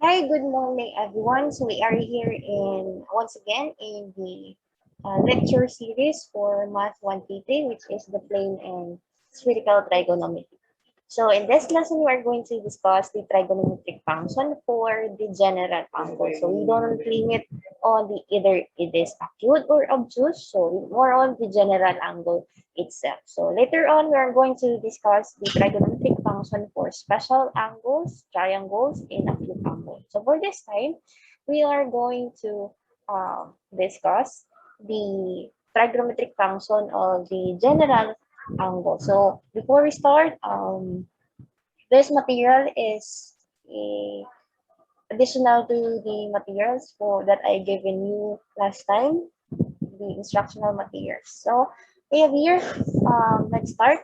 Hi, good morning, everyone. So we are here in once again in the lecture series for Math 133, which is the plane and spherical trigonometry. So in this lesson, we are going to discuss the trigonometric function for the general angle. So we don't limit on the either it is acute or obtuse. So more on the general angle itself. So later on, we are going to discuss the trigonometric function for special angles, triangles, and acute angles. So for this time, we are going to discuss the trigonometric function of the general angle. So before we start, this material is a additional to the materials for that I given you last time, the instructional materials. So we have here, let's start.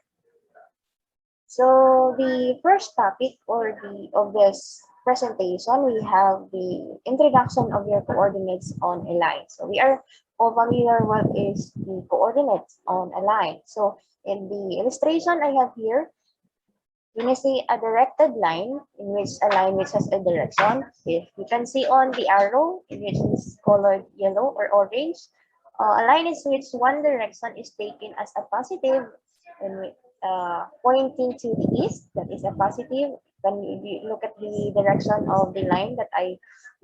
So the first topic or the of this presentation, we have the introduction of your coordinates on a line. So we are all familiar what is the coordinates on a line. So in the illustration I have here, when you see a directed line, in which a line which has a direction, if you can see on the arrow, in which is colored yellow or orange, a line is which one direction is taken as a positive, and pointing to the east, that is a positive. When you look at the direction of the line that I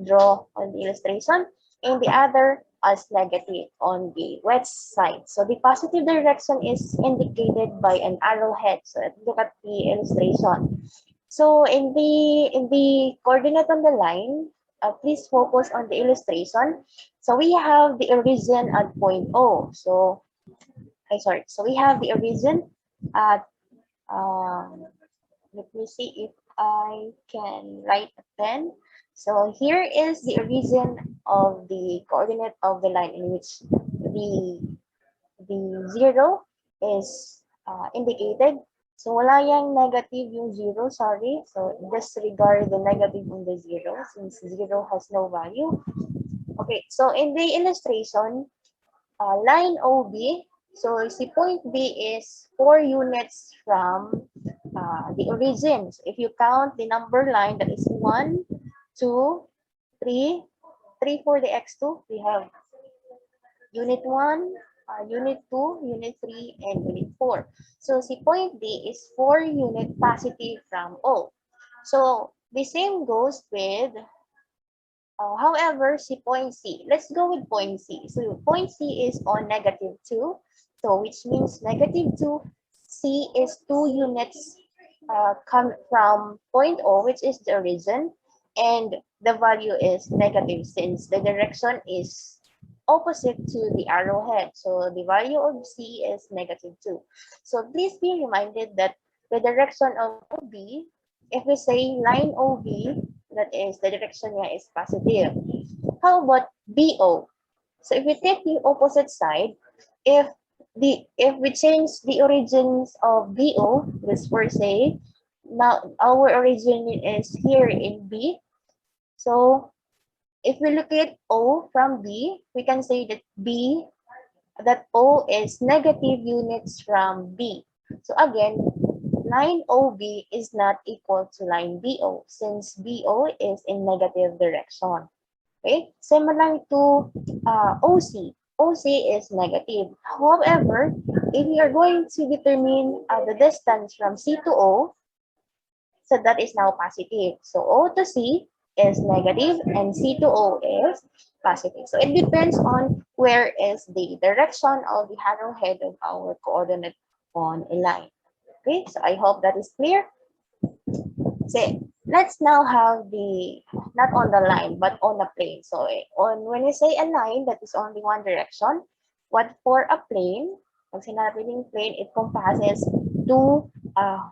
draw on the illustration, and the other as negative on the west side. So the positive direction is indicated by an arrowhead. So look at the illustration. So in the coordinate on the line, please focus on the illustration. So we have the origin at point O. So So we have the origin at let me see if I can write a pen. So here is the origin of the coordinate of the line in which the zero is indicated. So wala yang negative yung zero, sorry. So disregard the negative on the zero since zero has no value. Okay, so in the illustration, line OB, so si point B is 4 units from the origin. So if you count the number line, that is 1, 2, 3, 3 for the x2. We have unit 1, unit 2, unit 3, and unit 4. So si point D is 4 unit positive from O. So the same goes with, however, si point C. Let's go with point C. So point C is on negative 2. So which means negative 2, C is 2 units come from point O, which is the origin, and the value is negative since the direction is opposite to the arrowhead. So the value of C is negative 2. So please be reminded that the direction of OB, if we say line OB, that is the direction niya is positive. How about BO? So if we take the opposite side, if if we change the origins of BO, let's first say, now our origin is here in B. So if we look at O from B, we can say that O is negative units from B. So again, line OB is not equal to line BO since BO is in negative direction. Okay, similar to OC. OC is negative. However, if we are going to determine the distance from C to O, so that is now positive. So O to C is negative and C to O is positive. So it depends on where is the direction of the arrowhead of our coordinate on a line. Okay, so I hope that is clear. So let's now have the, not on the line, but on the plane. So on when we say a line that is only one direction, what for a plane, pag sinabing plane, it compasses two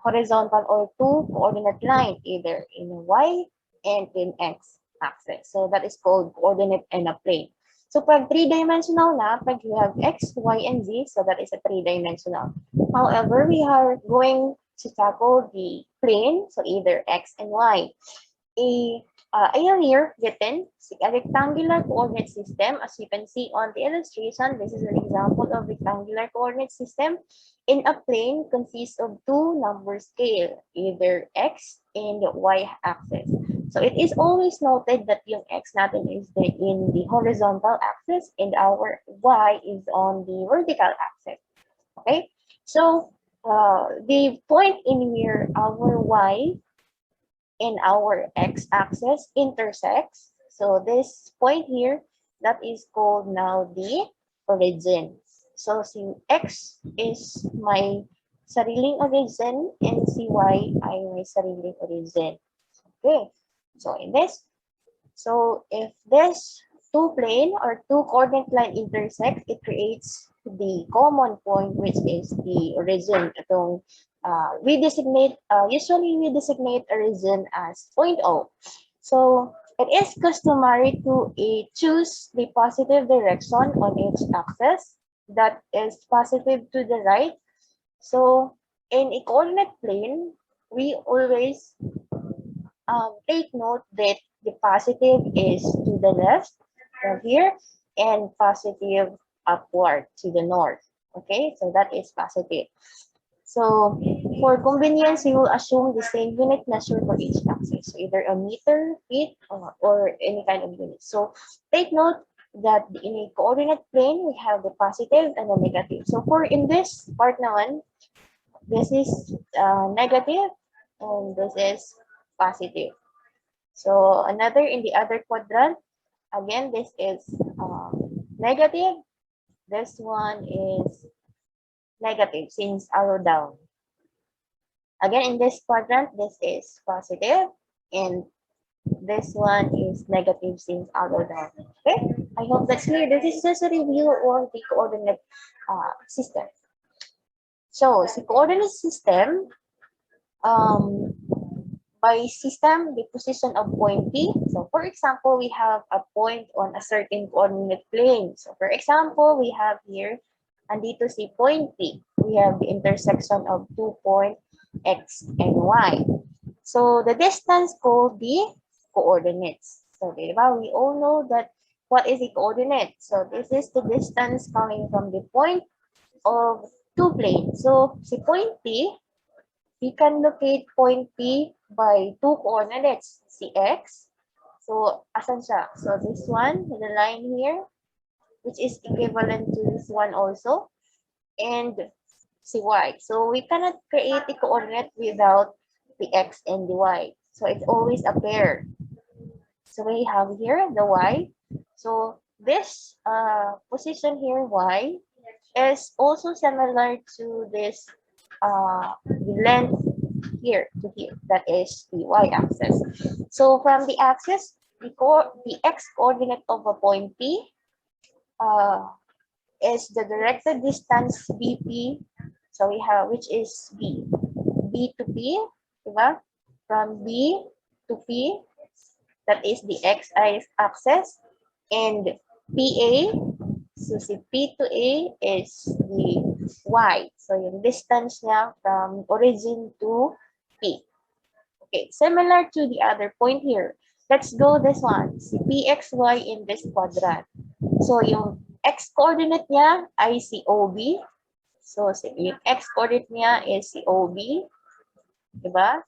horizontal or two coordinate line, either in y and in x axis. So that is called coordinate in a plane. So pag three-dimensional na, pag you have x, y, and z, so that is a three-dimensional. However, we are going to tackle the plane, so either x and y. Ayan here, written, a rectangular coordinate system. As you can see on the illustration, this is an example of rectangular coordinate system. In a plane consists of two number scale, either x and y axis. So it is always noted that yung x natin is in the horizontal axis and our y is on the vertical axis. Okay? So the point in where our y and our x-axis intersects. So this point here, that is called now the origin. So si x is my sariling origin and si y ay may sariling origin. Okay. So in this, so if this two plane or two coordinate line intersect, it creates the common point, which is the origin. Itong usually we designate origin as point O. So it is customary to choose the positive direction on each axis that is positive to the right. So in a coordinate plane, we always take note that the positive is to the left from here and positive upward to the north. Okay, so that is positive. So for convenience, we will assume the same unit measure for each axis, so either a meter, feet, or any kind of unit. So take note that in a coordinate plane, we have the positive and the negative. So for in this part naman, this is negative and this is positive. So another in the other quadrant, again, this is negative. This one is negative since arrow down. Again, in this quadrant, this is positive, and this one is negative since arrow down. Okay, I hope that's clear. This is just a review of the coordinate system. So, the coordinate system, by system, the position of point P. So, for example, we have a point on a certain coordinate plane. So, for example, we have here, andito si point P. We have the intersection of 2 points X and Y. So, the distance called the coordinates. So, diba? We all know that what is the coordinate? So, this is the distance coming from the point of two planes. So, si point P, we can locate point P by two coordinates, si X. So, asan siya? So, this one, the line here, which is equivalent to this one also, and si Y. So, we cannot create the coordinate without the X and the Y. So, it's always a pair. So, we have here the Y. So, this position here, Y, is also similar to this length here to here. That is the y-axis. So from the axis, the x coordinate of a point P is the directed distance BP. So we have, which is B. B to P, diba? From B to P, that is the x-axis. And PA, so si P to A is the y. So yung distance niya from origin to P. Okay, similar to the other point here. Let's go this one. Si PXY in this quadrant. So yung x coordinate niya ay si OB. So yung x coordinate niya is si OB. Diba?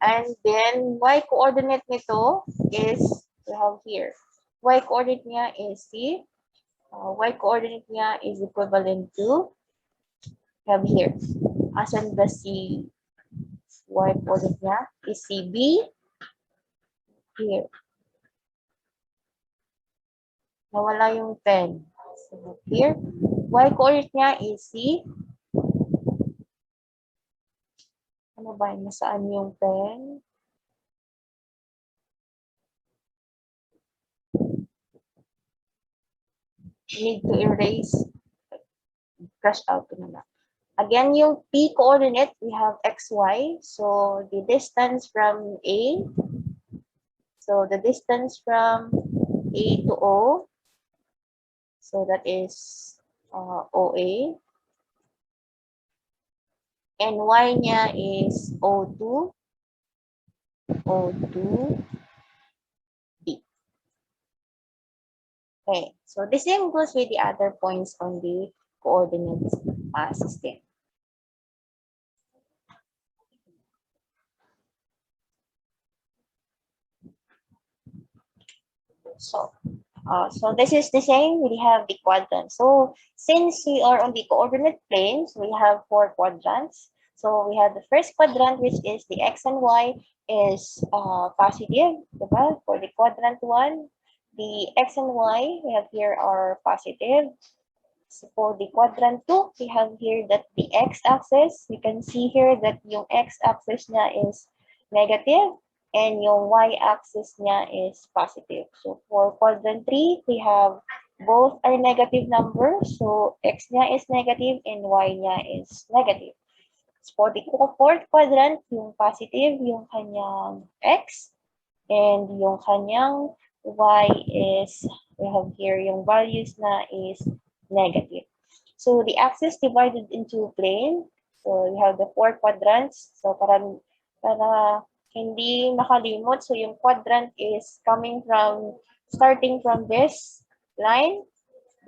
And then y coordinate nito is, we have here. Y coordinate niya is si y coordinate niya is equivalent to, have here. Asan ba si y coordinate niya? Is si B. Here. Nawala yung pen. So here, y coordinate niya is si, ano ba, nasaan yung pen? Need to erase. Crush out ko na lang. Again, yung P coordinate, we have XY. So, the distance from A. So, the distance from A to O. So, that is OA. And Y niya is O2. O2. D. Okay. So, the same goes with the other points on the coordinates system. So, so this is the same. We have the quadrant. So since we are on the coordinate planes, we have four quadrants. So we have the first quadrant, which is the x and y is positive. Diba? For the quadrant one, the x and y we have here are positive. So for the quadrant 2, we have here that the x-axis, we can see here that yung x-axis niya is negative and yung y-axis niya is positive. So for quadrant 3, we have both are negative numbers. So x niya is negative and y niya is negative. So for the fourth quadrant, yung positive, yung kanyang x, and yung kanyang y is, we have here yung values na is negative. So the axis divided into plane. So we have the four quadrants. So para hindi makalimot, so yung quadrant is coming from, starting from this line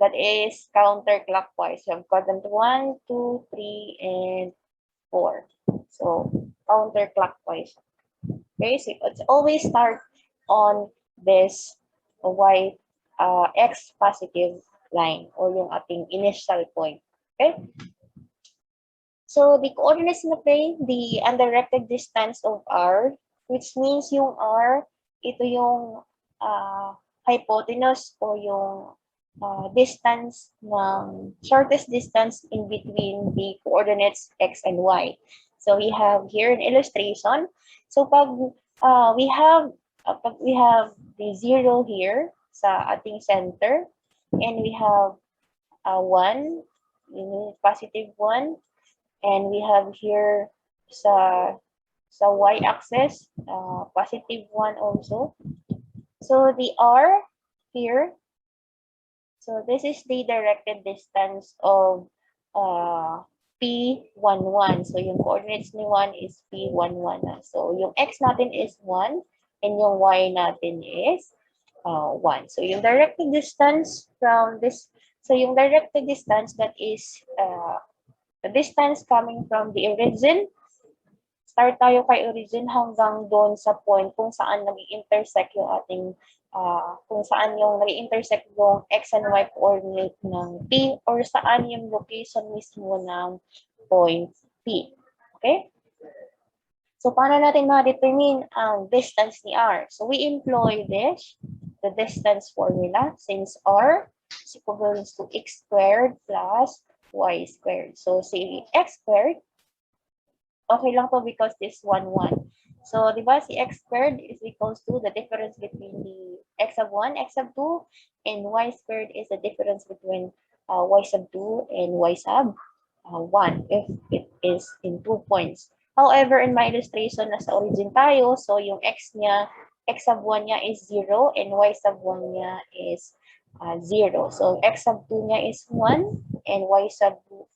that is counterclockwise. You have quadrant 1, 2, 3, and 4. So counterclockwise. Okay, so it's always start on this y x positive line or yung ating initial point. Okay? So the coordinates na plane, the undirected distance of r, which means yung r, ito yung hypotenuse o yung distance ng shortest distance in between the coordinates x and y. So we have here an illustration. So pag we have the 0 here sa ating center and we have 1, positive 1, and we have here sa y-axis positive 1 also. So the r here, so this is the directed distance of P11. So yung coordinates ni 1 is P11 na. So yung x natin is 1 and yung y natin is 1. So yung directed distance from this, so yung directed distance that is the distance coming from the origin, start tayo kay origin hanggang doon sa point kung saan nag-intersect yung ating kung saan yung nag-intersect yung x and y coordinate ng P or saan yung location mismo ng point P. Okay? So, paano natin ma-determine ang distance ni R? So, we employ the distance formula, since R is equivalent to x squared plus y squared. So, say x squared, okay lang to because this 1, 1. So, di ba, si x squared is equals to the difference between the x sub 1, x sub 2, and y squared is the difference between y sub 2 and y sub 1 if it is in 2 points. However, in my illustration, nasa origin tayo, so yung x niya, x sub 1 niya is 0 and y sub 1 niya is 0. So, x sub 2 niya is 1 and y sub 2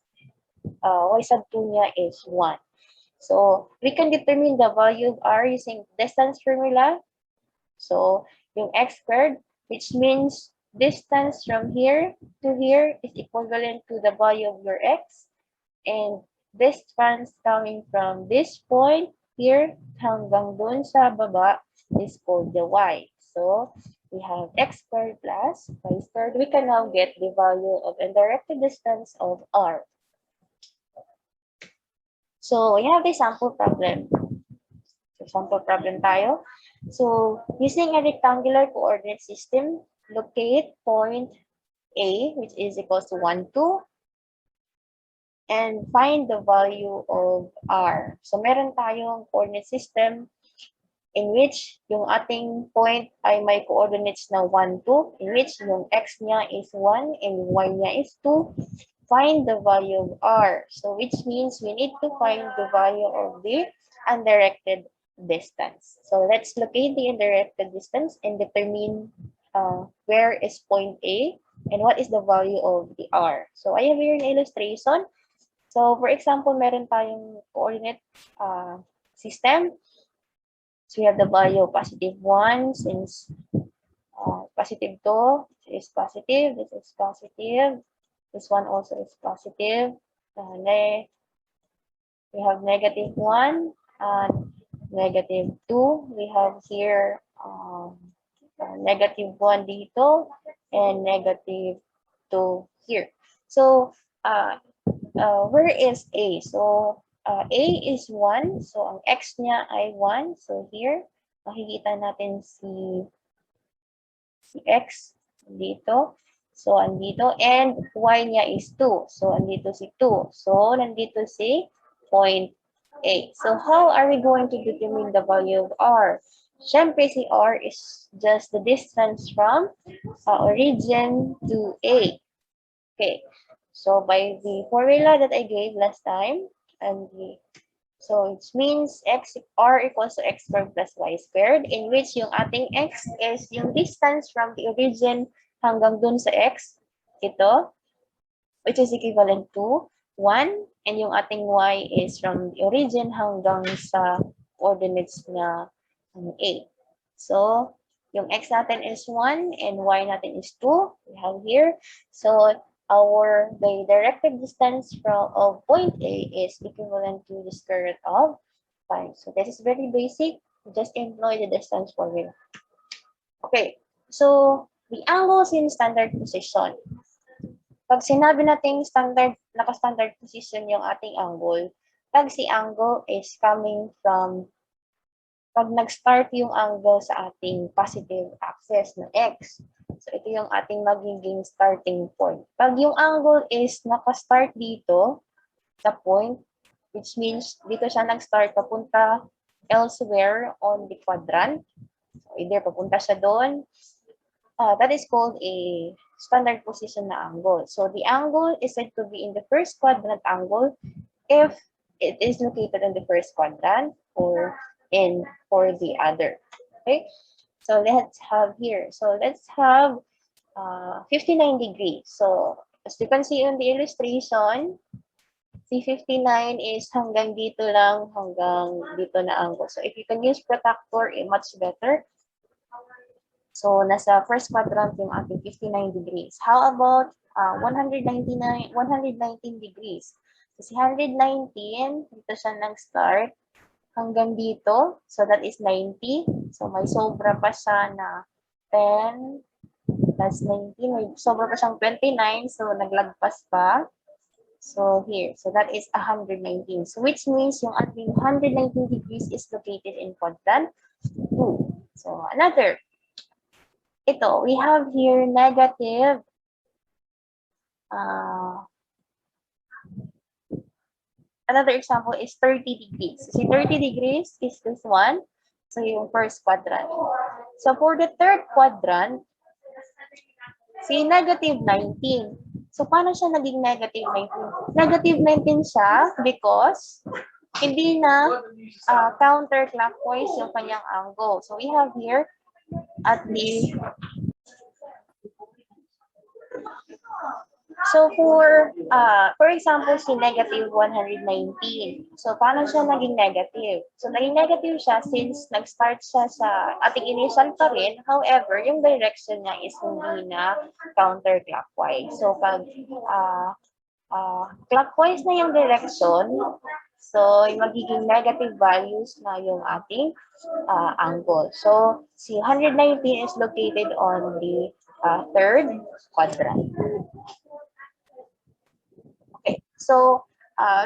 niya is 1. So, we can determine the value of r using distance formula. So, yung x squared, which means distance from here to here is equivalent to the value of your x. And distance coming from this point here hanggang dun sa baba is called the y. So, we have x squared plus y squared. We can now get the value of indirected distance of r. So, we have the sample problem. So, sample problem tayo. So, using a rectangular coordinate system, locate point A, which is equals to 1, 2, and find the value of R. So, meron tayong coordinate system in which yung ating point ay may coordinates na 1, 2, in which yung x niya is 1 and y niya is 2. Find the value of R. So, which means we need to find the value of the undirected distance. So, let's locate the undirected distance and determine where is point A and what is the value of the R. So, I have here an illustration. So, for example, meron tayong coordinate system. So, we have the value of positive 1 since positive 2 is positive, this is positive, this one also is positive. We have negative 1 and negative 2. We have here -1 dito, and -2 here. So, where is A? So, A is 1. So, ang X niya ay 1. So, here, makikita natin si X dito. So, andito. And Y niya is 2. So, andito si 2. So, nandito si point A. So, how are we going to determine the value of R? Siyempre, si R is just the distance from origin to A. Okay. So, by the formula that I gave last time, so it means R equals to x squared plus y squared, in which yung ating x is yung distance from the origin hanggang dun sa x, ito, which is equivalent to 1, and yung ating y is from the origin hanggang sa coordinates na A. So, yung x natin is 1 and y natin is 2. We have here. So, the directed distance of point A is equivalent to the square root of 5. So, this is very basic. Just employ the distance formula. Okay. So, the angles in standard position. Pag sinabi natin naka-standard position yung ating angle, pag si angle is coming from, pag nag-start yung angle sa ating positive axis na x. So, ito yung ating magiging starting point. Pag yung angle is naka-start dito sa point, which means dito siya nag-start papunta elsewhere on the quadrant. So, either papunta siya doon. That is called a standard position na angle. So, the angle is said to be in the first quadrant angle if it is located in the first quadrant or for the other. Okay? So, let's have here. So, let's have 59 degrees. So, as you can see on the illustration, si 59 is hanggang dito lang, hanggang dito na angle. So, if you can use protractor, much better. So, nasa first quadrant yung ating 59 degrees. How about 119 degrees? So, si 119, dito siya nag-start hanggang dito. So, that is 90. So, may sobra pa siya na 10 plus 19. May sobra pa siyang 29. So, naglagpas pa. So, here. So, that is 119. So, which means yung ating 119 degrees is located in quadrant 2. So, another. Ito, we have here negative another example is 30 degrees. So, 30 degrees is this one. So, yung first quadrant. So, for the third quadrant, si negative 19. So, paano siya naging negative 19? Negative 19 siya because hindi na counterclockwise yung kanyang angle. So, we have here at the so for example, si negative 119. So, paano siya naging negative? So, naging negative siya since nag-start siya sa ating initial pa rin. However, yung direction niya is hindi na counterclockwise. So, pag clockwise na yung direction, so, yung magiging negative values na yung ating angle. So, si 119 is located on the third quadrant. Okay, so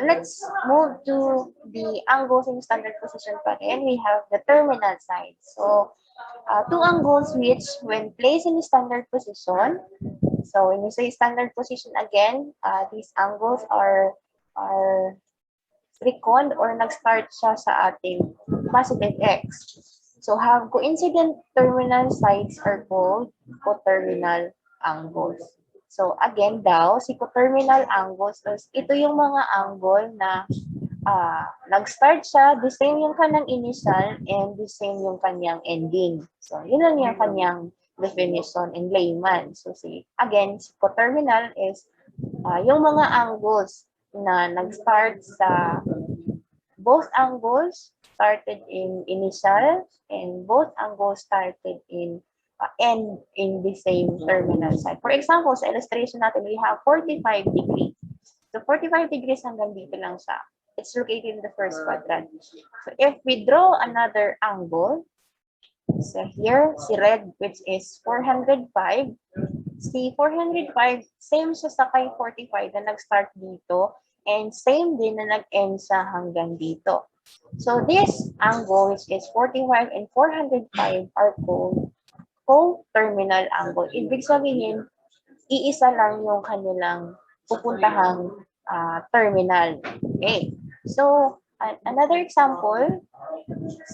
let's move to the angles in standard position pa rin. We have the terminal side. So, two angles which when placed in the standard position, so when you say standard position again, these angles are reckoned or nag-start siya sa ating positive x. So, have coincident terminal sides are called coterminal angles. So, again daw, si coterminal angles, ito yung mga angle na nag-start siya, the same yung kanyang initial and the same yung kanyang ending. So, yun lang yung kanyang definition in layman. So, again, si coterminal is yung mga angles na nag-start sa both angles started in initial and both angles started in end in the same terminal side. For example, sa illustration natin, we have 45 degrees. So, 45 degrees hanggang dito lang siya. It's located in the first quadrant. So, if we draw another angle, So here, si red, which is 405. Si 405, same siya sa kay 45 na nag-start dito. And same din na nag-end siya hanggang dito. So this angle, which is 45 and 405, are called co-terminal angle. Ibig sabihin, iisa lang yung kanilang pupuntahang terminal. Okay. So, another example,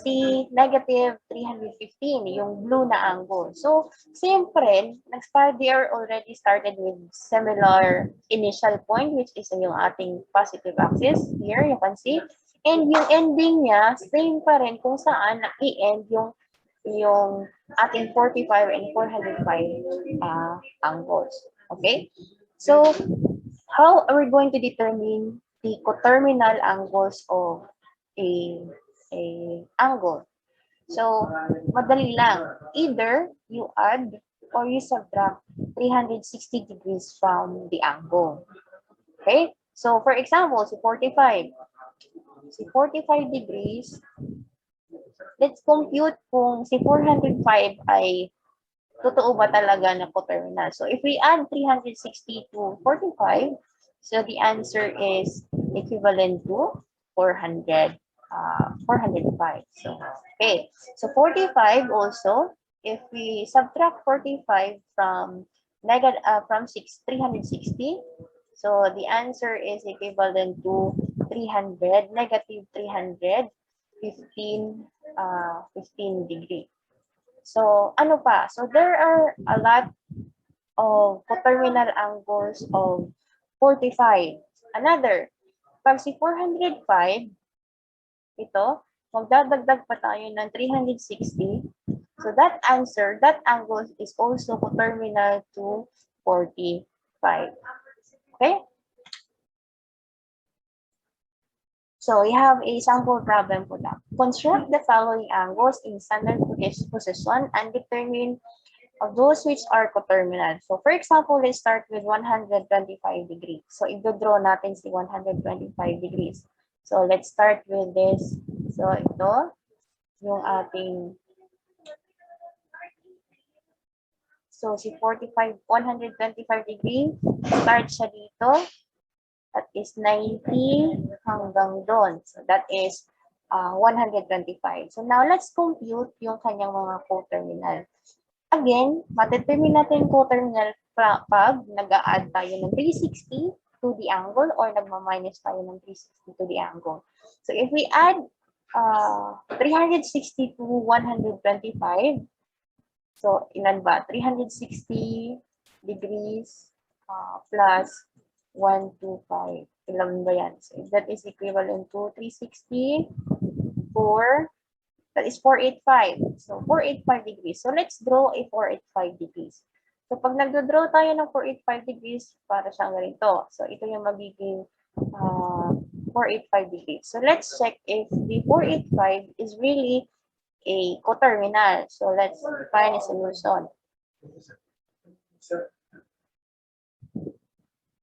si negative 315, yung blue na angle. So, siyempre, they are already started with similar initial point, which is yung ating positive axis. Here, you can see. And yung ending niya, same pa rin kung saan na-i-end yung ating 45 and 405 angles. Okay? So, how are we going to determine the coterminal angles of a angle? So, madali lang. Either you add or you subtract 360 degrees from the angle. Okay? So, for example, si 45. Si 45 degrees, let's compute kung si 405 ay totoo ba talaga na coterminal. So, if we add 360 to 45, so the answer is equivalent to 405. So, okay. So, 45 also, if we subtract 45 from from 360, so the answer is equivalent to 300, negative 315 15 degree. So, ano pa? So, there are a lot of coterminal angles of 45. Another, pag si 405, ito, magdadagdag pa tayo ng 360. So, that angle is also coterminal to 45. Okay? So, we have a sample problem for that. Construct the following angles in standard position and determine of those which are coterminal. So, for example, let's start with 125 degrees. So, i-draw natin si 125 degrees. So, let's start with this. So, ito, yung ating, so, si 125 degrees, start siya dito. That is 90 hanggang doon. So, that is 125. So, now, let's compute yung kanyang mga coterminal. Again, matedetermine natin coterminal pag nag-a-add tayo ng 360 to the angle or nagma-minus tayo ng 360 to the angle. So, if we add 360 to 125, so, ilan ba? 360 degrees plus 125. Ilan ba yan? So, if that is equivalent to 360 for, that is 485. So, 485 degrees. So, let's draw a 485 degrees. So, pag nagdo-draw tayo ng 485 degrees, para siyang ganito. So, ito yung magiging 485 degrees. So, let's check if the 485 is really a coterminal. So, let's find a solution.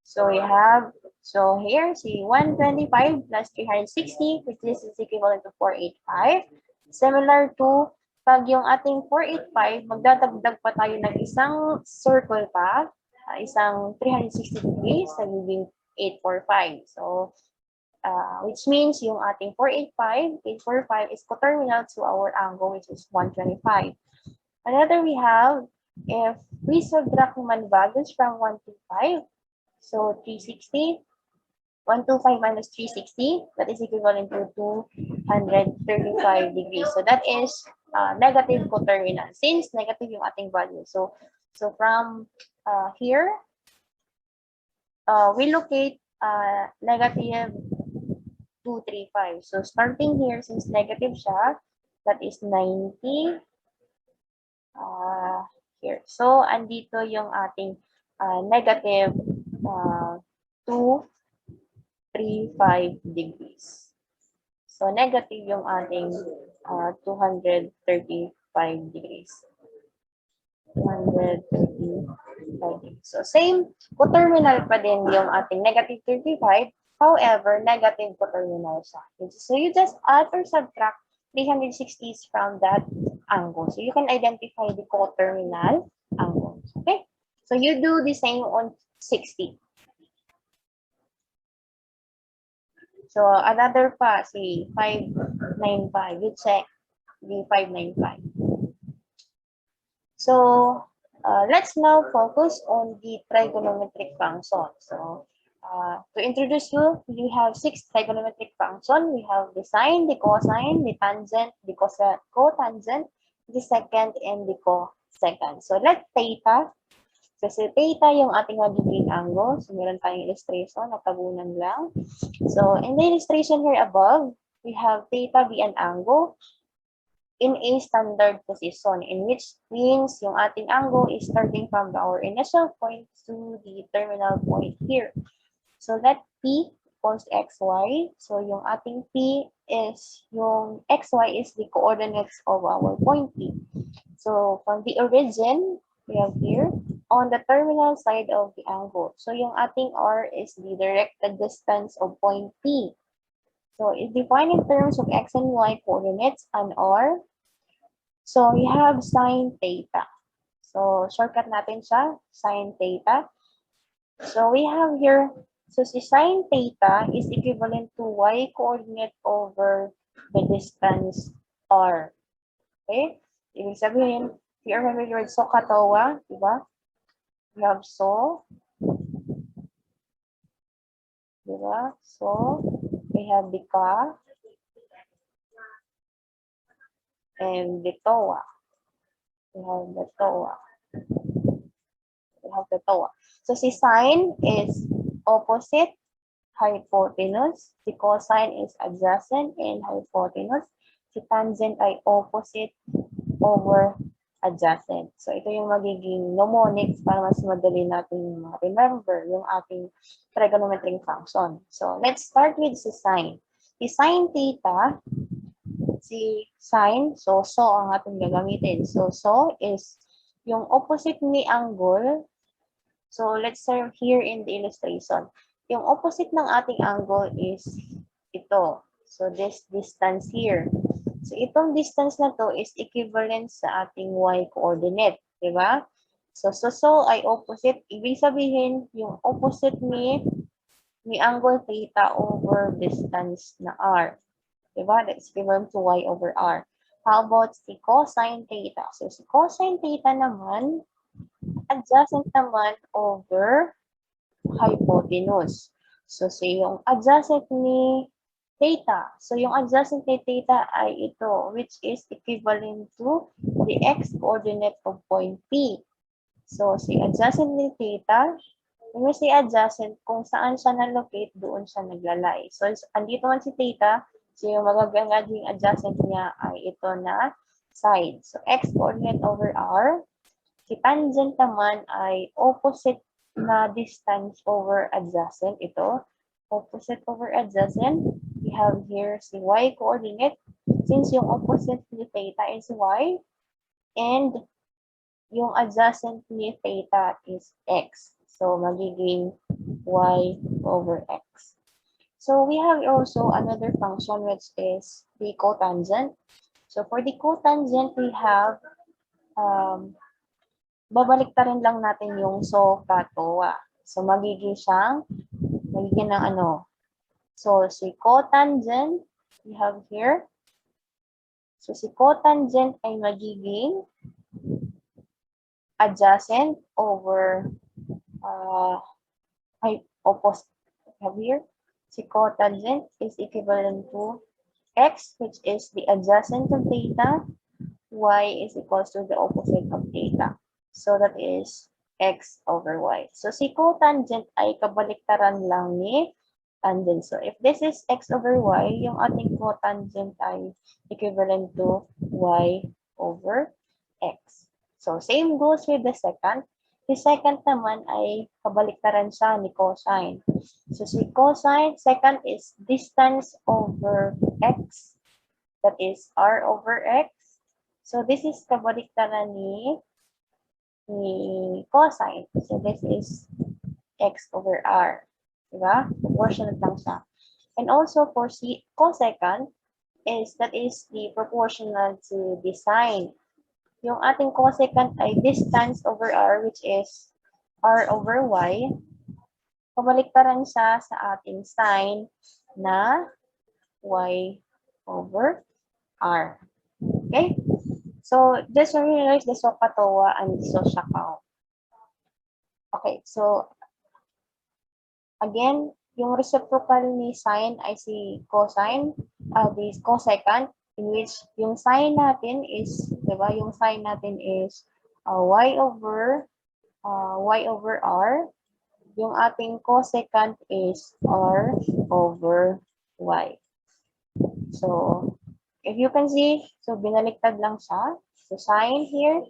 So, we have, so here, see 125 plus 360, which is equivalent to 485. Similar to, pag yung ating 485, magdadagdag pa tayo ng isang circle pa, isang 360 degrees, nagiging 845. So, which means yung ating 485, 845 is coterminal to our angle, which is 125. Another we have, if we subtract naman values from 125, so 360, 125 minus 360, that is equivalent to 235 degrees. So that is negative coterminal, since negative yung ating value. So from here, we locate negative 235. So starting here, since negative siya, that is 90 here. So andito yung ating negative 235 degrees. So, negative yung ating 235 degrees. 235 degrees. So, same coterminal pa din yung ating negative 35. However, negative coterminal siya. So, you just add or subtract 360s from that angle. So you can identify the coterminal angles. Okay? So you do the same on 60. So another pa, si 595. You check the 595. So let's now focus on the trigonometric function. So to introduce you, we have 6 trigonometric functions. We have the sine, the cosine, the tangent, the cotangent, the second, and the cosecant. So let theta. So si theta yung ating magiging angle. So meron tayong illustration, natabunan lang. So in the illustration here above, we have theta be an angle in a standard position, in which means yung ating angle is starting from our initial point to the terminal point here. So let P equals xy. So yung ating P is yung xy is the coordinates of our point P. So from the origin, we have here on the terminal side of the angle. So yung ating R is the directed distance of point P. So it's defined in terms of x and y coordinates and R. So we have sine theta. So shortcut natin siya, sine theta. So we have here, so si sine theta is equivalent to y coordinate over the distance R. Okay? Ibig sabihin, if you remember the word so katawa, diba? We have so, diba? So, we have the ka and the toa. We have the toa. We have the toa. So, si sine is opposite hypotenuse. Si cosine is adjacent and hypotenuse. Si tangent ay opposite over adjacent. So, ito yung magiging mnemonics para mas madali natin remember yung ating trigonometric function. So, let's start with si sine. Si sine theta, si sine, so ang ating gagamitin. So is yung opposite ni angle. So, let's start here in the illustration. Yung opposite ng ating angle is ito. So, this distance here. So, itong distance na to is equivalent sa ating y coordinate. Diba? So ay opposite. Ibig sabihin, yung opposite ni angle theta over distance na r. Diba? That's equivalent to y over r. How about si cosine theta? So, si cosine theta naman, adjacent naman over hypotenuse. So, yung adjacent ni theta. So, yung adjacent ni theta ay ito, which is equivalent to the x-coordinate of point P. So, si adjacent ni theta, yung si adjacent, kung saan siya na-locate, doon siya naglalay. So, andito man si theta, so yung magagandang adjacent niya ay ito na side. So, x-coordinate over r. Si tangent naman ay opposite na distance over adjacent. Ito, opposite over adjacent. We have here si y coordinate. Since yung opposite ni theta is y, and yung adjacent ni theta is x. So, magiging y over x. So, we have also another function which is the cotangent. So, for the cotangent, we have, babaliktarin lang natin yung so katoa. So, magiging ng ano. So, si cotangent, we have here. So, si cotangent ay magiging adjacent over opposite. We have here. Si cotangent is equivalent to x, which is the adjacent of theta. Y is equals to the opposite of theta. So, that is x over y. So, si cotangent ay kabaliktaran lang ni tangent. So, if this is x over y, yung ating cotangent ay equivalent to y over x. So, same goes with the second. The second naman ay kabaliktaran siya ni cosine. So, si cosine, second is distance over x. That is r over x. So, this is kabaliktaran ni cosine. So, this is x over r. Diba? Proportionate lang siya. And also, for cosecant, that is the proportional to the sine. Yung ating cosecant ay distance over r, which is r over y. Kabaliktaran siya sa ating sine na y over r. Okay? So, just realize the SOHCAHTOA and SOHCAHTOA. Okay, so again, yung reciprocal ni sine ay si cosine, the cosecant, in which yung sine natin is, di ba, yung sine natin is y over r. Yung ating cosecant is r over y. So, if you can see, so binaliktad lang siya. So, sine here,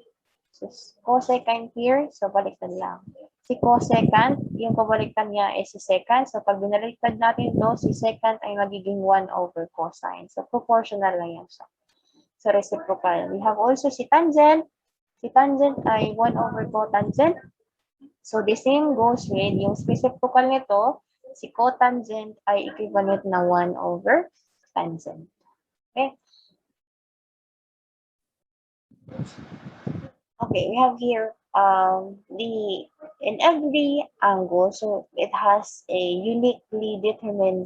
so cosecant here, so baliktad lang. Si cosecant, yung kabaliktad niya is si secant. So, pag binaliktad natin ito, si secant ay magiging 1 over cosine. So, proportional lang yan siya. So, reciprocal. We have also si tangent. Si tangent ay 1 over cotangent. So, the same goes with yung reciprocal nito, si cotangent ay equivalent na 1 over tangent. Okay? Okay, we have here in every angle, so it has a uniquely determined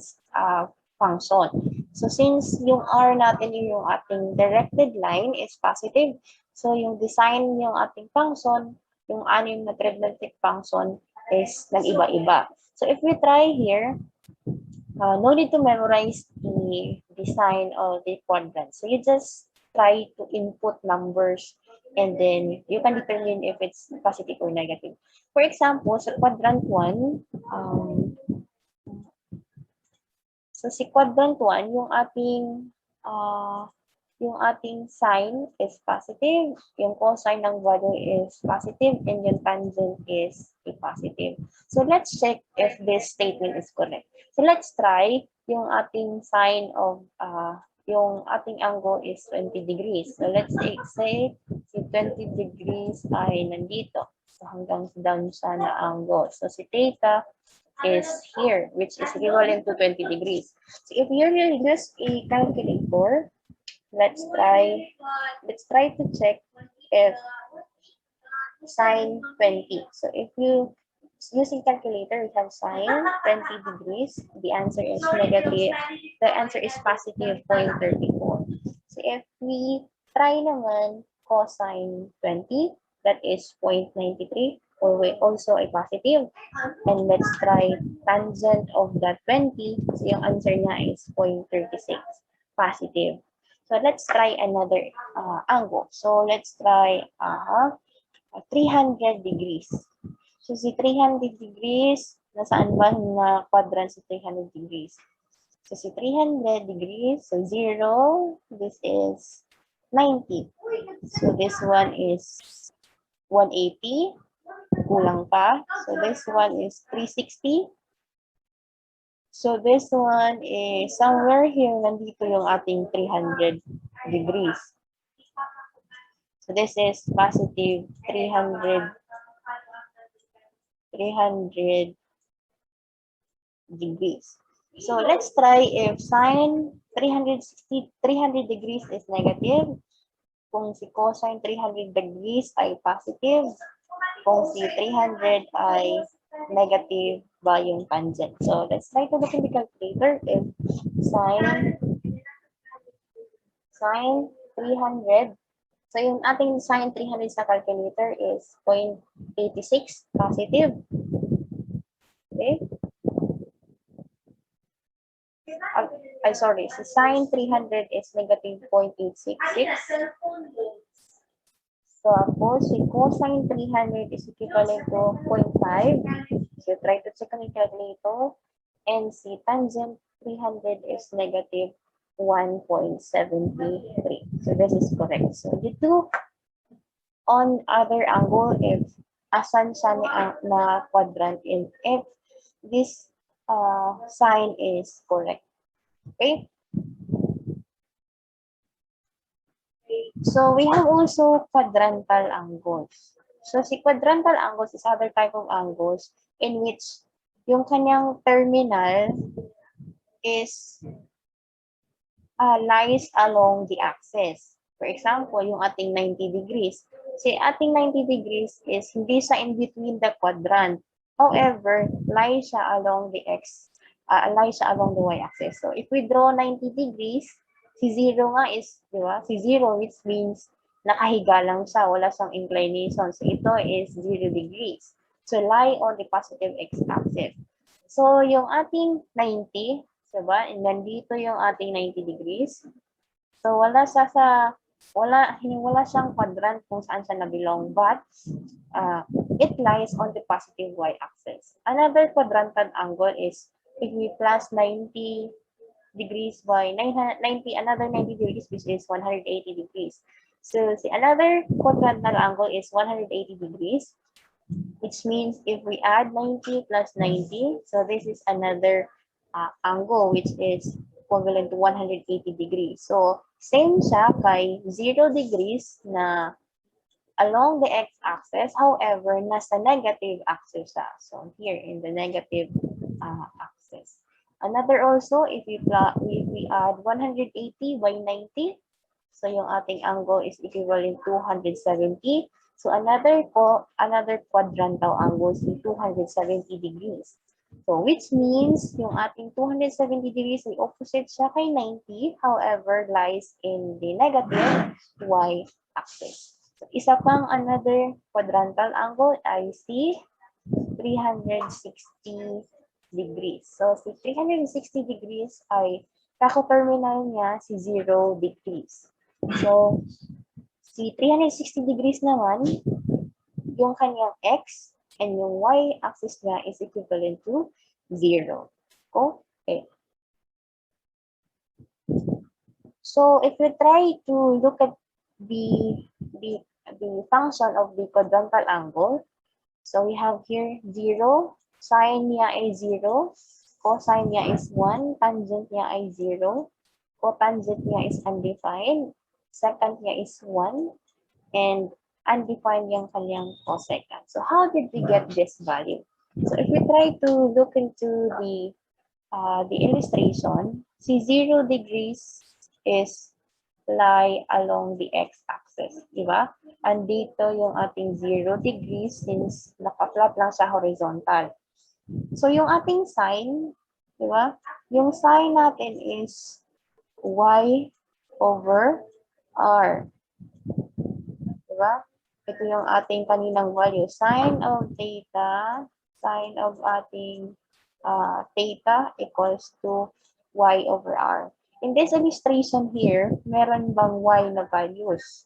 function. So since yung r natin yung ating directed line is positive, so yung design yung ating function, yung anim na trigonometric function is nag-iba-iba. So if we try here, no need to memorize the design of the quadrant. So you just try to input numbers and then you can determine if it's positive or negative. For example, sa quadrant 1, so si quadrant 1, yung ating sine is positive, yung cosine ng value is positive, and yung tangent is a positive. So let's check if this statement is correct. So let's try yung ating sine of yung ating angle is 20 degrees. So let's say si 20 degrees ay nandito. So hanggang down siya na angle. So si theta is here, which is equivalent to 20 degrees. So if you use a calculator, let's try to check if sine 20. So if you using calculator, we have sine 20 degrees. The answer is negative. The answer is positive 0.34. So if we try naman cosine 20, that is 0.93, or also a positive. And let's try tangent of that 20. So yung answer niya is 0.36, positive. So let's try another angle. So let's try 300 degrees. So si 300 degrees, nasaan ba na quadrant si 300 degrees? So si 300 degrees, so 0, this is 90. So this one is 180, kulang pa. So this one is 360. So this one is somewhere here, nandito yung ating 300 degrees. So this is positive 300 degrees. So let's try if sine 300 degrees is negative, kung si cosine 300 degrees ay positive, kung si 300 ay negative ba yung tangent. So let's try to look in the calculator if sine 300. So yung ating sine 300 sa calculator is 0.86 positive. Okay? Sorry, so sine 300 is negative 0.866. So si cosine 300 is equivalent to 0.5. So try to check on the calculator. And si tangent 300 is negative 1.73. So this is correct. So the two on other angle, if asan siya na quadrant, and if this sign is correct. Okay? So we have also quadrantal angles. So si quadrantal angles is other type of angles in which yung kanyang terminal is lies along the axis. For example, yung ating 90 degrees. Si ating 90 degrees is hindi siya in between the quadrant. However, lies siya along the lies siya along the y-axis. So, if we draw 90 degrees, si 0 nga is, di ba? Si 0, which means nakahiga lang siya, wala siyang inclination. So, ito is 0 degrees. So, lie on the positive x-axis. So, yung ating 90, diba? And nandito yung ating 90 degrees. So, wala siyang quadrant kung saan siya na-belong, but it lies on the positive y-axis. Another quadrantal angle is if we plus 90 degrees by 90, another 90 degrees, which is 180 degrees. So, another quadrantal angle is 180 degrees, which means if we add 90 plus 90, so this is another angle which is equivalent to 180 degrees. So, same siya kay 0 degrees na along the x-axis, however, nasa negative axis siya. So, here in the negative axis. Another also, if we add 180 by 90, so yung ating angle is equivalent to 170. So another quadrantal angle is 270 degrees. So which means yung ating 270 degrees ay opposite siya kay 90, however, lies in the negative y-axis. So isa pang another quadrantal angle ay si 360 degrees. So si 360 degrees ay kakoterminal niya si 0 degrees. So, si 360 degrees naman, yung kanyang x and yung y-axis niya is equivalent to 0. Okay. So, if we try to look at the function of the quadrantal angle, so we have here 0, sine niya ay 0, cosine niya is 1, tangent niya ay 0, cotangent niya is undefined, second niya is 1, and undefined yung kanyang cosecant. So how did we get this value? So if we try to look into the illustration, si 0 degrees is lie along the x-axis, di ba? Andito yung ating 0 degrees since naka-flat lang sa horizontal. So yung ating sine, di ba? Yung sine natin is y over r. Diba? Ito yung ating kaninang value. Sine of theta, sine of ating theta equals to y over r. In this illustration here, meron bang y na values?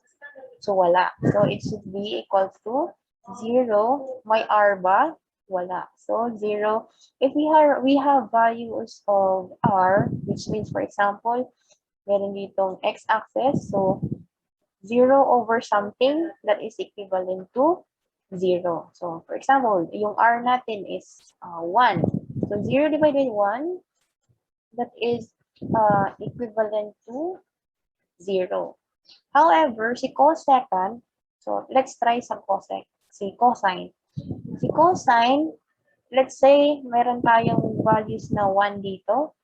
So, wala. So, it should be equal to 0. May r ba? Wala. So, 0. If we have values of r, which means, for example, meron ditong x-axis. So, 0 over something that is equivalent to 0. So, for example, yung r natin is 1. So, 0 divided 1, that is equivalent to 0. However, si cosecant, so let's try some cosecant. Si cosine. Si cosine, let's say, meron tayong values na 1 dito.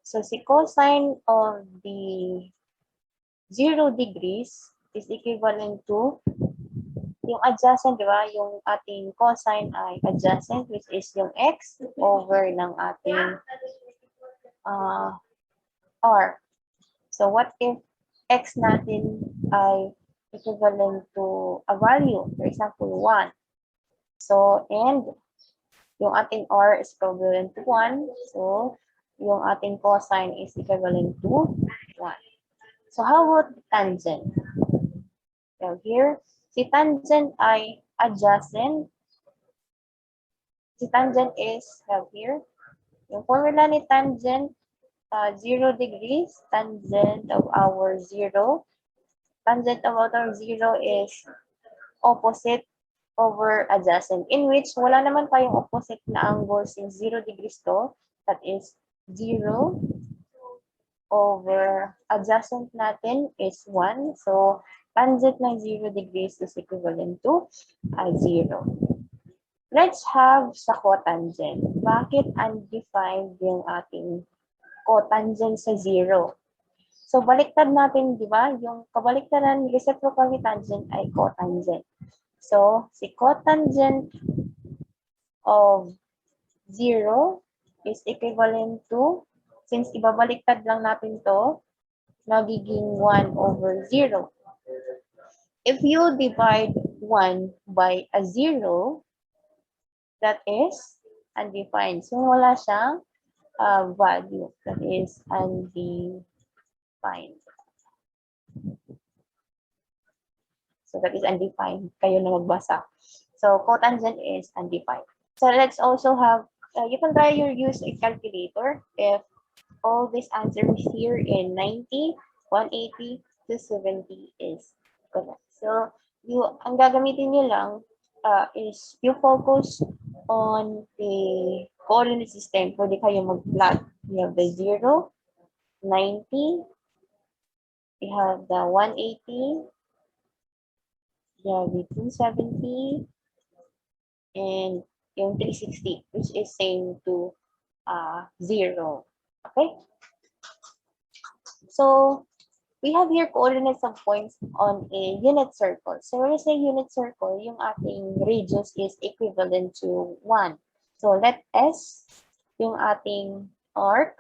So, si cosine of the 0 degrees is equivalent to yung adjacent, di ba? Yung ating cosine ay adjacent, which is yung x over ng ating r. So, what if x natin ay equivalent to a value, for example, 1. So, and yung ating r is equivalent to 1. So, yung ating cosine is equivalent to 1. So, how about tangent? So, here, si tangent ay adjacent. Si tangent is, here, yung formula ni tangent, 0 degrees, tangent of our 0. Tangent of our 0 is opposite over adjacent, in which wala naman tayong opposite na angle since 0 degrees to, that is 0 over adjacent natin is 1. So, tangent ng 0 degrees is equivalent to 0. Let's have sa cotangent. Bakit undefined yung ating cotangent sa 0? So, baliktad natin, di ba? Yung kabaliktaran, reciprocal ni tangent ay cotangent. So, si cotangent of 0 is equivalent to, since ibabaliktad lang natin to, nagiging 1 over 0. If you divide 1 by a 0, that is undefined. So, wala siyang value. That is undefined. So, that is undefined. Kayo na magbasa. So, cotangent is undefined. So, let's also have, you can try your use a calculator if all these answers here in 90, 180, 270 is correct. So, ang gagamitin nyo lang is you focus on the coordinate system. Pwede kayo mag-plot. You have the 0, 90, we have the 180, we have the 270, and yung 360, which is same to 0. Okay? So, we have here coordinates of points on a unit circle. So when we say unit circle, yung ating radius is equivalent to 1. So let S, yung ating arc,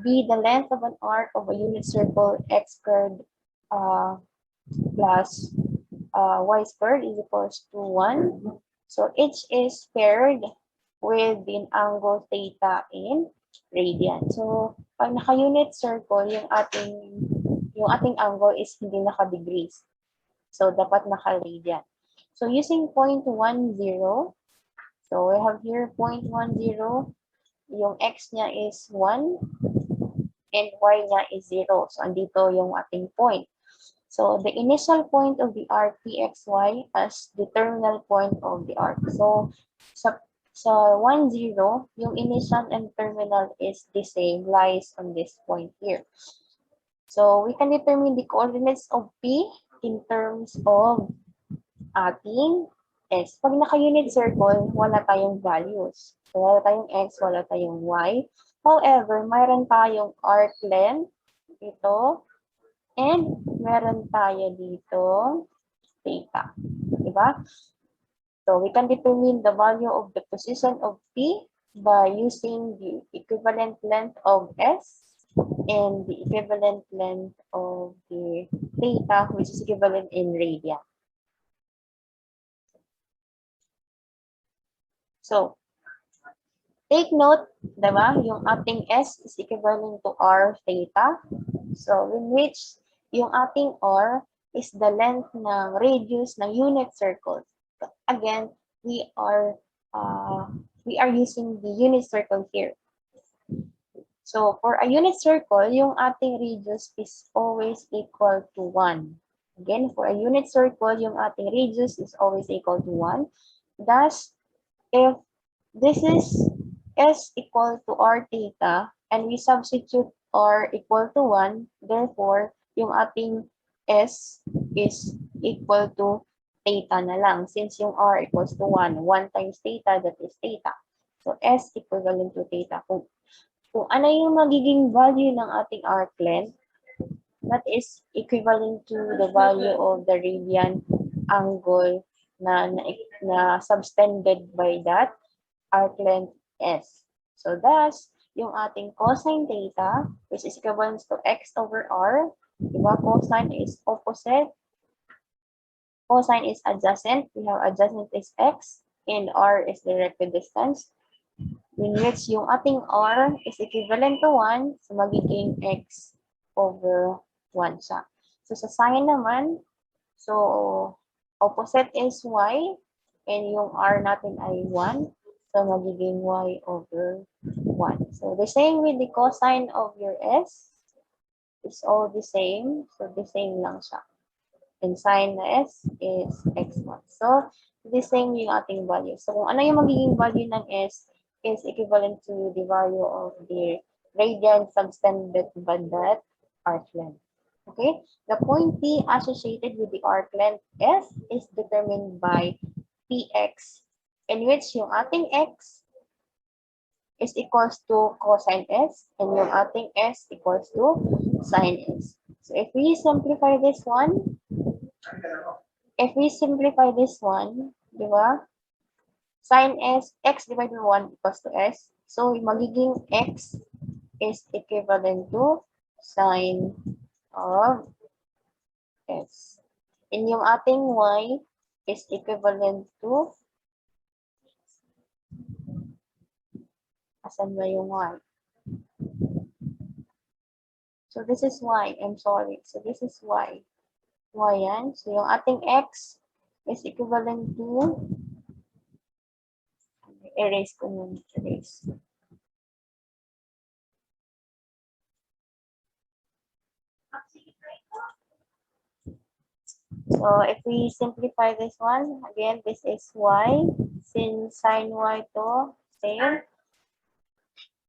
be the length of an arc of a unit circle, x squared plus y squared is equals to 1. So each is paired with the angle theta in radian. So pag naka-unit circle, yung ating angle is hindi naka-degrees. So, dapat naka-radian. So, using 0.10, so we have here 0.10, yung x niya is 1, and y niya is 0. So, andito yung ating point. So, the initial point of the arc pxy as the terminal point of the arc. So, sa 10, yung initial and terminal is the same, lies on this point here. So, we can determine the coordinates of P in terms of ating S. Pag naka-unit circle, wala tayong values. So, wala tayong X, wala tayong Y. However, mayroon tayong arc length dito and meron tayo dito theta. Diba? So, we can determine the value of the position of P by using the equivalent length of S and the equivalent length of the theta, which is equivalent in radian. So, take note, diba, yung ating S is equivalent to R theta. So, in which yung ating R is the length ng radius ng unit circle. Again, we are using the unit circle here. So, for a unit circle, yung ating radius is always equal to 1. Again, for a unit circle, yung ating radius is always equal to 1. Thus, if this is S equal to R theta, and we substitute R equal to 1, therefore, yung ating S is equal to theta na lang. Since yung R equals to 1, 1 times theta, that is theta. So, S equivalent to theta. Kung ano yung magiging value ng ating arc length, that is equivalent to the value of the radian angle na subtended by that arc length S. So thus, yung ating cosine theta, which is equivalent to x over r, diba? Cosine is opposite, cosine is adjacent, we have adjacent is x, and r is direct distance, in which yung ating r is equivalent to 1, so magiging x over 1 siya. So sa sine naman, so opposite is y, and yung r natin ay 1, so magiging y over 1. So the same with the cosine of your s, is all the same, so the same lang siya. And sine na s is x1. So the same yung ating value. So kung ano yung magiging value ng s, is equivalent to the value of the radian subtended by that arc length. Okay? The point P associated with the arc length S is determined by Px, in which yung ating x is equals to cosine S, and yung ating S equals to sine S. So if we simplify this one, di ba? Sine S, X divided by 1 equals to S. So magiging X is equivalent to sine of S. And yung ating Y is equivalent to, asan ba yung Y? So this is Y, I'm sorry. So this is Y. Y yan. So yung ating X is equivalent to, erase ko nun, erase. So if we simplify this one, again, this is Y. Since sine Y to same.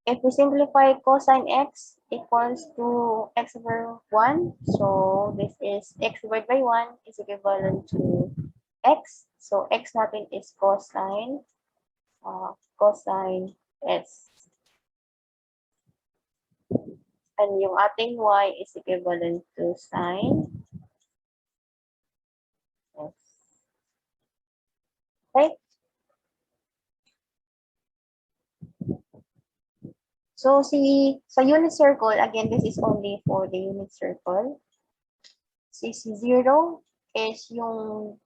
If we simplify cosine X equals to X over 1, so this is X divided by 1 is equivalent to X. So X natin is cosine S. And yung ating Y is equivalent to sine S. Okay? So sa unit circle, again, this is only for the unit circle. Si 0 is yung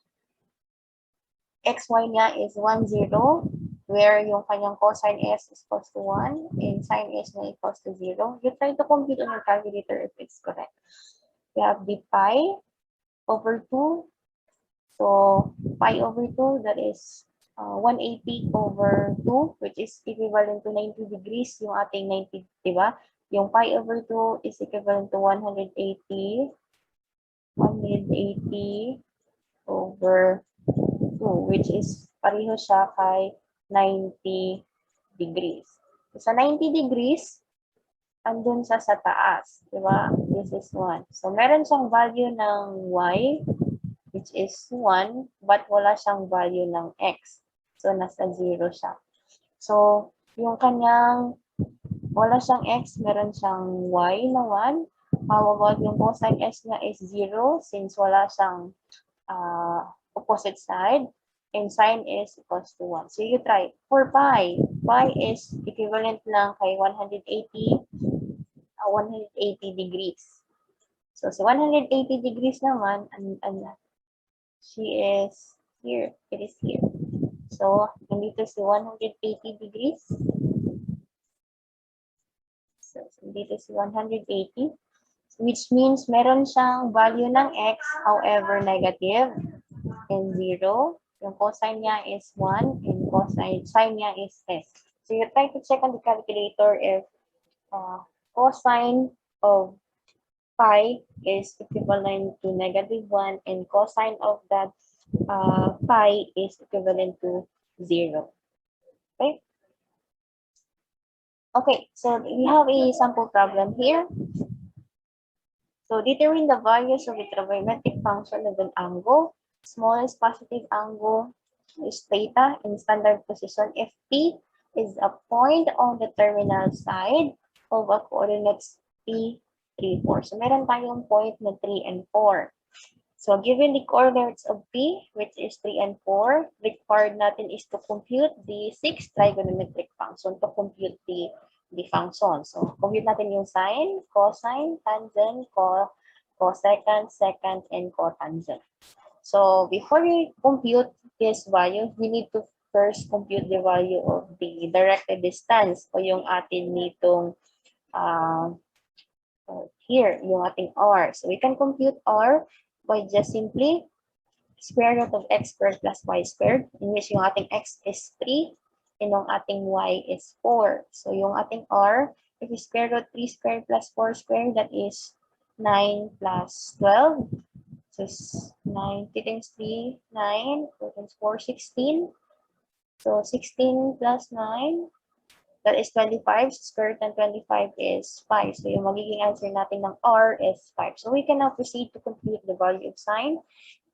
xy niya is 1, 0, where yung kanyang cosine S is equals to 1 and sine S niya equals to 0. You try to compute on your calculator if it's correct. We have the pi over 2. So pi over 2, that is 180 over 2, which is equivalent to 90 degrees. Yung ating 90, di ba? Yung pi over 2 is equivalent to 180 over 2, which is pareho siya kay 90 degrees. So, sa 90 degrees, andun sa taas, di ba? This is 1. So, meron siyang value ng y, which is 1, but wala siyang value ng x. So, nasa 0 siya. So, yung kanyang wala siyang x, meron siyang y na 1. How about yung cosine s niya is 0 since wala siyang opposite side. And sine is equals to 1. So, you try. For pi is equivalent lang kay 180 degrees. So, sa 180 degrees naman, she is here. It is here. So, nandito si 180 degrees. So, nandito si 180. Which means meron siyang value ng x, however, negative and 0. Yung cosine niya is 1 and sine niya is s. So, you try to check on the calculator if cosine of pi is equivalent to negative 1 and cosine of that pi is equivalent to 0. Okay? Okay, so we have a sample problem here. So determine the values of the trigonometric function of an angle. Smallest positive angle is theta in standard position if P is a point on the terminal side of a coordinates P, 3, 4. So meron tayong point na 3 and 4. So given the coordinates of P, which is 3 and 4, required natin is to compute the 6 trigonometric function to compute the function. So compute natin yung sine, cosine, tangent, cosecant, secant, and cotangent. So before we compute this value, we need to first compute the value of the directed distance o yung atin nitong here, yung ating r. So we can compute r by just simply square root of x squared plus y squared, in which yung ating x is 3 and yung ating y is 4. So yung ating r, if we square root 3 squared plus 4 squared, that is 9 plus 12. So 9, 3 times 3, 9, 4 times 4, 16. So 16 plus 9, that is 25. Square root ng 25 is 5. So yung magiging answer natin ng r is 5. So we can now proceed to compute the value of sine,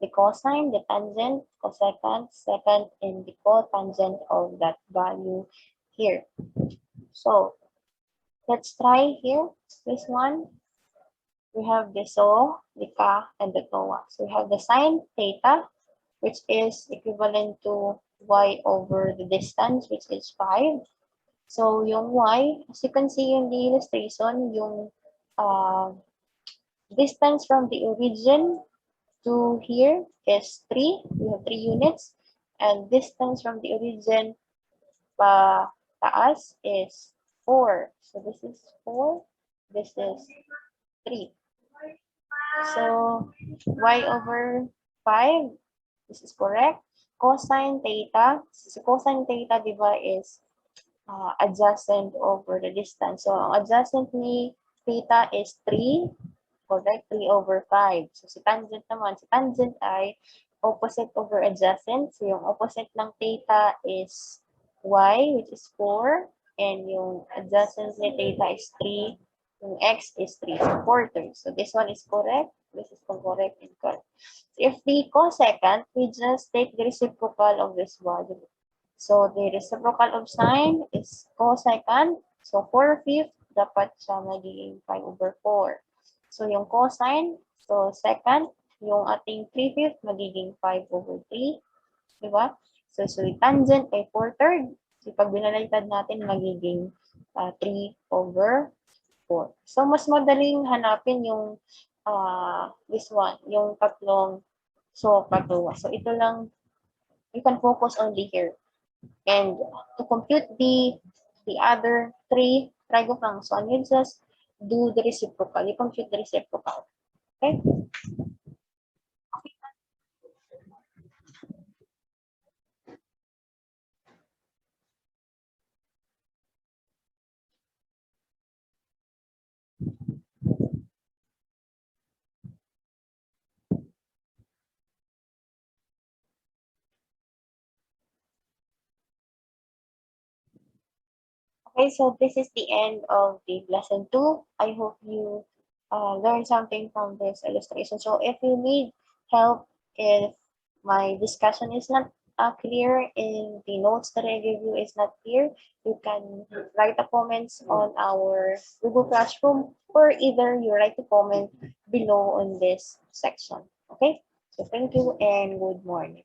the cosine, the tangent, cosecant, secant, and the cotangent of that value here. So let's try here. This one, we have the so, the ka, and the toa. So we have the sine theta, which is equivalent to y over the distance, which is 5. So yung y, as you can see in the illustration, yung distance from the origin to here is 3. We have 3 units. And distance from the origin pa taas is 4. So this is 4. This is 3. So y over 5, this is correct. Cosine theta, so cosine theta, di ba, is adjacent over the distance. So ang adjacent ni theta is 3. Correct? 3 over 5. So, si tangent naman. Si tangent ay opposite over adjacent. So, yung opposite ng theta is y, which is 4. And yung adjacent ni theta is 3. Yung x is 3. So, 4/3. So, this one is correct. This is correct and correct. So, if the cosecant, we just take the reciprocal of this value. So, the reciprocal of sine is cosecant. So, 4/5, dapat siya magiging 5 over 4. So, yung cosine, so second, yung ating 3/5, magiging 5 over 3. Diba? So, tangent ay 4/3. So, pag binaligtad natin, magiging 3 over 4. So, mas madaling hanapin yung this one, yung tatlong katuwa. So, ito lang, you can focus only here. And to compute the other 3 trigonometry, you just do the reciprocal. You compute the reciprocal. Okay? Okay, so this is the end of the lesson 2. I hope you learned something from this illustration. So if you need help, if my discussion is not clear, in the notes that I give you is not clear, you can write a comments on our Google Classroom, or either you write a comment below on this section. Okay, so thank you and good morning.